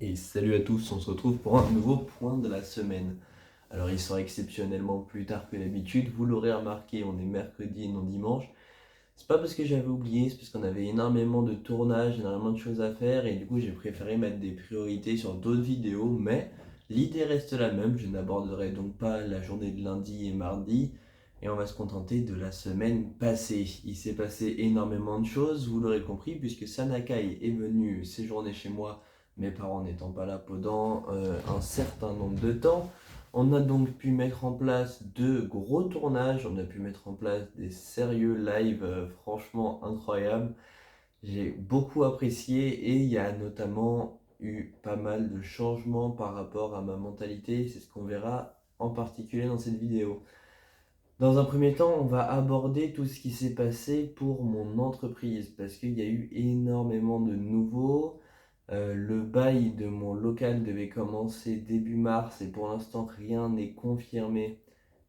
Et salut à tous, on se retrouve pour un nouveau point de la semaine. Alors il sort exceptionnellement plus tard que d'habitude, vous l'aurez remarqué, on est mercredi et non dimanche. C'est pas parce que j'avais oublié, c'est parce qu'on avait énormément de tournages, énormément de choses à faire et du coup j'ai préféré mettre des priorités sur d'autres vidéos, mais l'idée reste la même, je n'aborderai donc pas la journée de lundi et mardi et on va se contenter de la semaine passée. Il s'est passé énormément de choses, vous l'aurez compris, puisque Sanakai est venu séjourner chez moi, mes parents n'étant pas là pendant un certain nombre de temps. On a donc pu mettre en place de gros tournages, on a pu mettre en place des sérieux lives franchement incroyables. J'ai beaucoup apprécié et il y a notamment eu pas mal de changements par rapport à ma mentalité, c'est ce qu'on verra en particulier dans cette vidéo. Dans un premier temps, on va aborder tout ce qui s'est passé pour mon entreprise parce qu'il y a eu énormément de nouveaux. Le bail de mon local devait commencer début mars et pour l'instant rien n'est confirmé,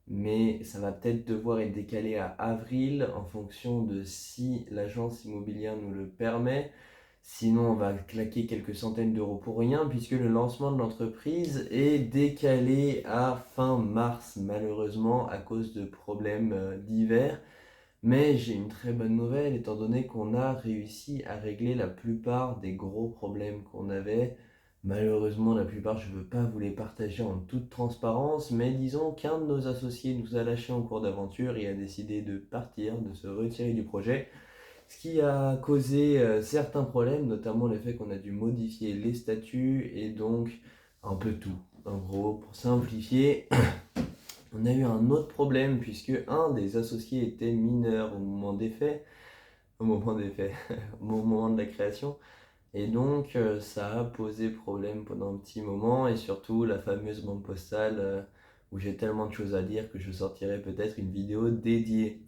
mais ça va peut-être devoir être décalé à avril en fonction de si l'agence immobilière nous le permet. Sinon, on va claquer quelques centaines d'euros pour rien puisque le lancement de l'entreprise est décalé à fin mars, malheureusement à cause de problèmes divers. Mais j'ai une très bonne nouvelle étant donné qu'on a réussi à régler la plupart des gros problèmes qu'on avait. Malheureusement, la plupart, je ne veux pas vous les partager en toute transparence, mais disons qu'un de nos associés nous a lâché en cours d'aventure et a décidé de partir, de se retirer du projet, ce qui a causé certains problèmes, notamment le fait qu'on a dû modifier les statuts et donc un peu tout. En gros, pour simplifier, on a eu un autre problème puisque un des associés était mineur au moment des faits, au moment de la création. Et donc ça a posé problème pendant un petit moment et surtout la fameuse banque postale où j'ai tellement de choses à dire que je sortirai peut-être une vidéo dédiée.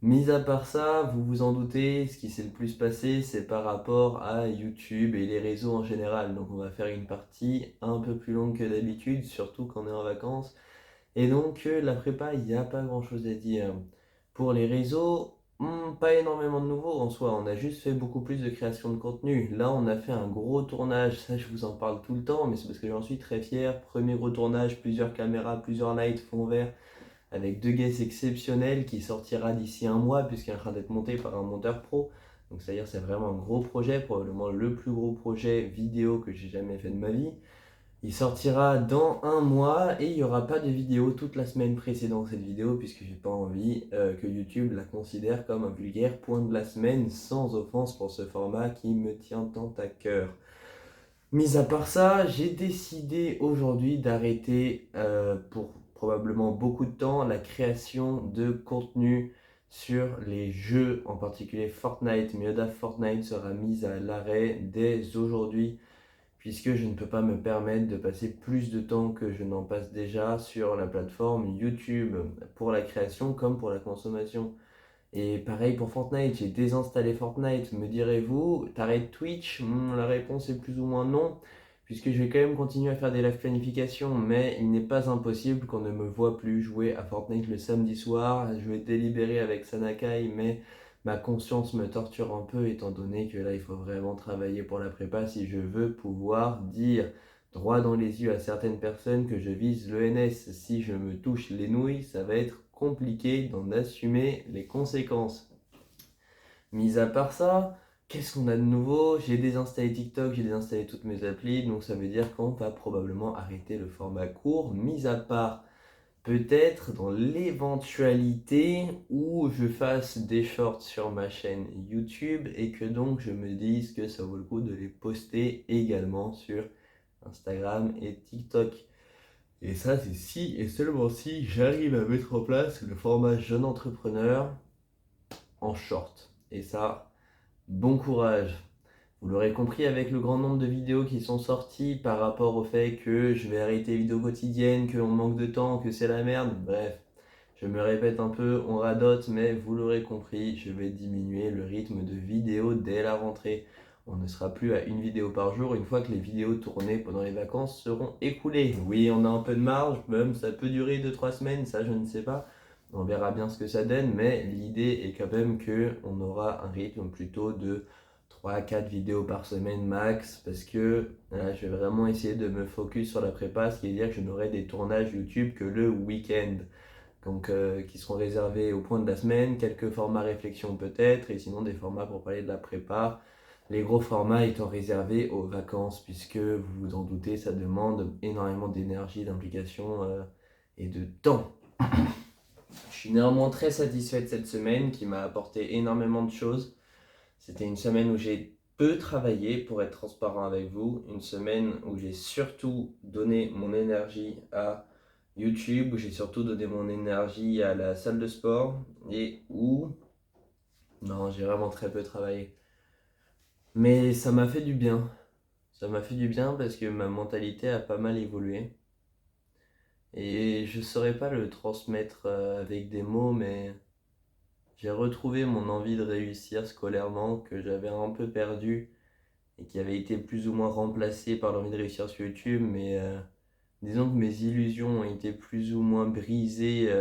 Mis à part ça, vous vous en doutez, ce qui s'est le plus passé, c'est par rapport à YouTube et les réseaux en général. Donc on va faire une partie un peu plus longue que d'habitude, surtout quand on est en vacances. Et donc, la prépa, il n'y a pas grand-chose à dire. Pour les réseaux, pas énormément de nouveaux en soi. On a juste fait beaucoup plus de création de contenu. Là, on a fait un gros tournage. Ça, je vous en parle tout le temps, mais c'est parce que j'en suis très fier. Premier gros tournage, plusieurs caméras, plusieurs lights, fond vert, avec deux guests exceptionnels qui sortira d'ici un mois, puisqu'il est en train d'être monté par un monteur pro. Donc, c'est-à-dire, c'est vraiment un gros projet, probablement le plus gros projet vidéo que j'ai jamais fait de ma vie. Il sortira dans un mois et il n'y aura pas de vidéo toute la semaine précédant cette vidéo puisque j'ai pas envie que YouTube la considère comme un vulgaire point de la semaine sans offense pour ce format qui me tient tant à cœur. Mis à part ça, j'ai décidé aujourd'hui d'arrêter pour probablement beaucoup de temps la création de contenu sur les jeux, en particulier Fortnite. Mioda Fortnite sera mise à l'arrêt dès aujourd'hui puisque je ne peux pas me permettre de passer plus de temps que je n'en passe déjà sur la plateforme YouTube pour la création comme pour la consommation. Et pareil pour Fortnite, j'ai désinstallé Fortnite. Me direz-vous, t'arrêtes Twitch? La réponse est plus ou moins non, puisque je vais quand même continuer à faire des live planifications, mais il n'est pas impossible qu'on ne me voit plus jouer à Fortnite le samedi soir. Je vais délibérer avec Sanakai, mais ma conscience me torture un peu étant donné que là il faut vraiment travailler pour la prépa si je veux pouvoir dire droit dans les yeux à certaines personnes que je vise l'ENS. Si je me touche les nouilles, ça va être compliqué d'en assumer les conséquences. Mis à part ça, qu'est-ce qu'on a de nouveau? J'ai désinstallé TikTok, j'ai désinstallé toutes mes applis, donc ça veut dire qu'on va probablement arrêter le format court, mis à part peut-être dans l'éventualité où je fasse des shorts sur ma chaîne YouTube et que donc je me dise que ça vaut le coup de les poster également sur Instagram et TikTok. Et ça, c'est si et seulement si j'arrive à mettre en place le format jeune entrepreneur en short. Et ça, bon courage. Vous l'aurez compris avec le grand nombre de vidéos qui sont sorties par rapport au fait que je vais arrêter les vidéos quotidiennes, qu'on manque de temps, que c'est la merde. Bref, je me répète un peu, on radote, mais vous l'aurez compris, je vais diminuer le rythme de vidéos dès la rentrée. On ne sera plus à une vidéo par jour une fois que les vidéos tournées pendant les vacances seront écoulées. Oui, on a un peu de marge, même ça peut durer 2-3 semaines, ça je ne sais pas. On verra bien ce que ça donne, mais l'idée est quand même qu'on aura un rythme plutôt de 3-4 vidéos par semaine max, parce que là, je vais vraiment essayer de me focus sur la prépa, ce qui veut dire que je n'aurai des tournages YouTube que le week-end. Donc qui seront réservés au point de la semaine, quelques formats réflexion peut-être, et sinon des formats pour parler de la prépa. Les gros formats étant réservés aux vacances, puisque vous vous en doutez, ça demande énormément d'énergie, d'implication et de temps. Je suis néanmoins très satisfait de cette semaine qui m'a apporté énormément de choses. C'était une semaine où j'ai peu travaillé, pour être transparent avec vous, une semaine où j'ai surtout donné mon énergie à YouTube, où j'ai surtout donné mon énergie à la salle de sport et où, non, j'ai vraiment très peu travaillé. Mais ça m'a fait du bien. Ça m'a fait du bien parce que ma mentalité a pas mal évolué. Et je saurais pas le transmettre avec des mots, mais j'ai retrouvé mon envie de réussir scolairement que j'avais un peu perdu et qui avait été plus ou moins remplacée par l'envie de réussir sur YouTube. Mais disons que mes illusions ont été plus ou moins brisées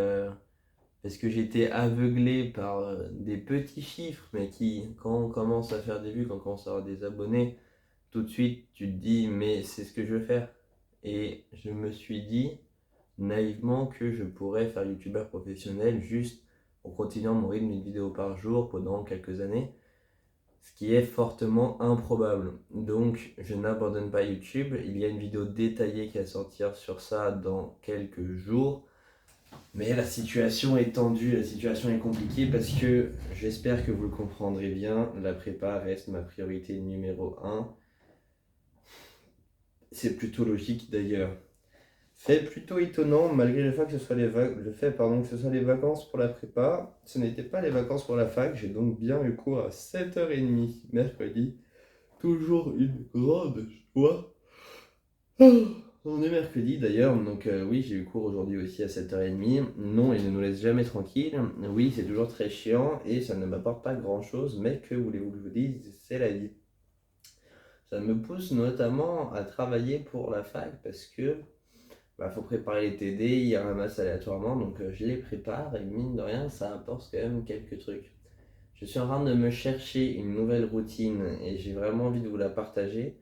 parce que j'étais aveuglé par des petits chiffres, mais qui, quand on commence à faire des vues, quand on commence à avoir des abonnés, tout de suite tu te dis, mais c'est ce que je veux faire. Et je me suis dit naïvement que je pourrais faire youtubeur professionnel juste en continuant mon rythme d'une vidéo par jour pendant quelques années, ce qui est fortement improbable. Donc je n'abandonne pas YouTube. Il y a une vidéo détaillée qui va sortir sur ça dans quelques jours. Mais la situation est tendue, la situation est compliquée parce que j'espère que vous le comprendrez bien, la prépa reste ma priorité numéro 1. C'est plutôt logique d'ailleurs. Fait plutôt étonnant, malgré le fait que ce soit que ce soit les vacances pour la prépa, ce n'était pas les vacances pour la fac, j'ai donc bien eu cours à 7h30 mercredi. Toujours une grande joie. On est mercredi d'ailleurs, donc oui, j'ai eu cours aujourd'hui aussi à 7h30. Non, il ne nous laisse jamais tranquille. Oui, c'est toujours très chiant et ça ne m'apporte pas grand-chose, mais que voulez-vous que je vous dise, c'est la vie. Ça me pousse notamment à travailler pour la fac parce que faut préparer les TD, ils ramassent aléatoirement, donc je les prépare et mine de rien, ça apporte quand même quelques trucs. Je suis en train de me chercher une nouvelle routine et j'ai vraiment envie de vous la partager.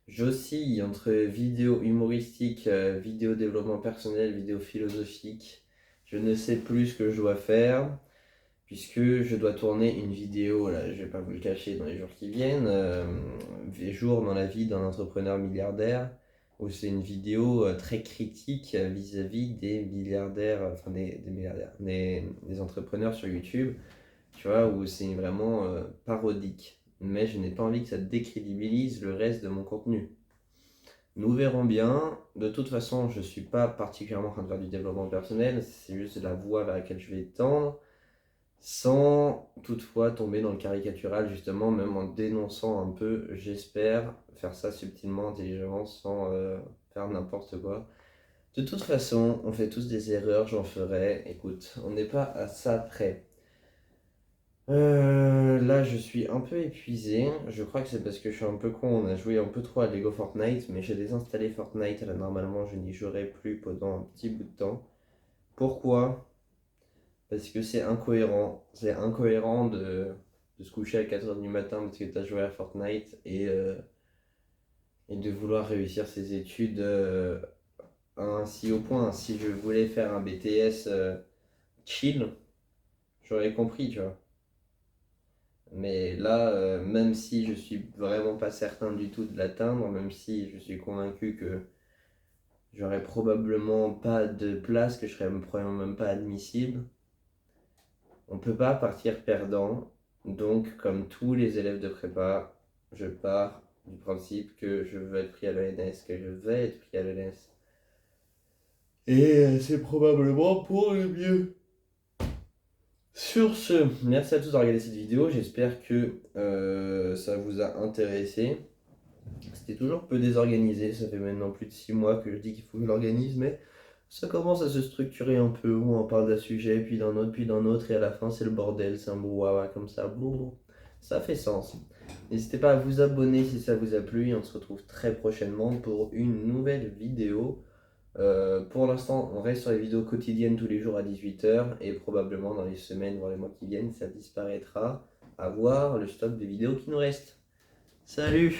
J'oscille entre vidéo humoristique, vidéo développement personnel, vidéo philosophique. Je ne sais plus ce que je dois faire puisque je dois tourner une vidéo, là, je vais pas vous le cacher, dans les jours qui viennent, des jours dans la vie d'un entrepreneur milliardaire, où c'est une vidéo très critique vis-à-vis des milliardaires, enfin des milliardaires, des entrepreneurs sur YouTube, tu vois, où c'est vraiment parodique. Mais je n'ai pas envie que ça décrédibilise le reste de mon contenu. Nous verrons bien. De toute façon, je ne suis pas particulièrement en train de faire du développement personnel, c'est juste la voie vers laquelle je vais tendre, sans toutefois tomber dans le caricatural, justement, même en dénonçant un peu, j'espère faire ça subtilement, intelligemment, sans faire n'importe quoi. De toute façon, on fait tous des erreurs, j'en ferai. Écoute, on n'est pas à ça près. Là, je suis un peu épuisé. Je crois que c'est parce que je suis un peu con. On a joué un peu trop à Lego Fortnite, mais j'ai désinstallé Fortnite. Là, normalement, je n'y jouerai plus pendant un petit bout de temps. Pourquoi? Parce que c'est incohérent. C'est incohérent de se coucher à 4h du matin parce que tu as joué à Fortnite et de vouloir réussir ses études ainsi au point. Si je voulais faire un BTS chill, j'aurais compris, tu vois. Mais là, même si je suis vraiment pas certain du tout de l'atteindre, même si je suis convaincu que j'aurais probablement pas de place, que je serais probablement même pas admissible, on peut pas partir perdant. Donc, comme tous les élèves de prépa, je pars du principe que je veux être pris à l'ENS, que je vais être pris à l'ENS. Et c'est probablement pour le mieux. Sur ce, merci à tous d'avoir regardé cette vidéo, j'espère que ça vous a intéressé. C'était toujours peu désorganisé, ça fait maintenant plus de 6 mois que je dis qu'il faut que je l'organise, mais ça commence à se structurer un peu, où on parle d'un sujet, puis d'un autre, et à la fin c'est le bordel, c'est un brouhaha comme ça, ça fait sens. N'hésitez pas à vous abonner si ça vous a plu, et on se retrouve très prochainement pour une nouvelle vidéo. Pour l'instant, on reste sur les vidéos quotidiennes tous les jours à 18h et probablement dans les semaines, voire les mois qui viennent, ça disparaîtra à voir le stock de vidéos qui nous reste. Salut!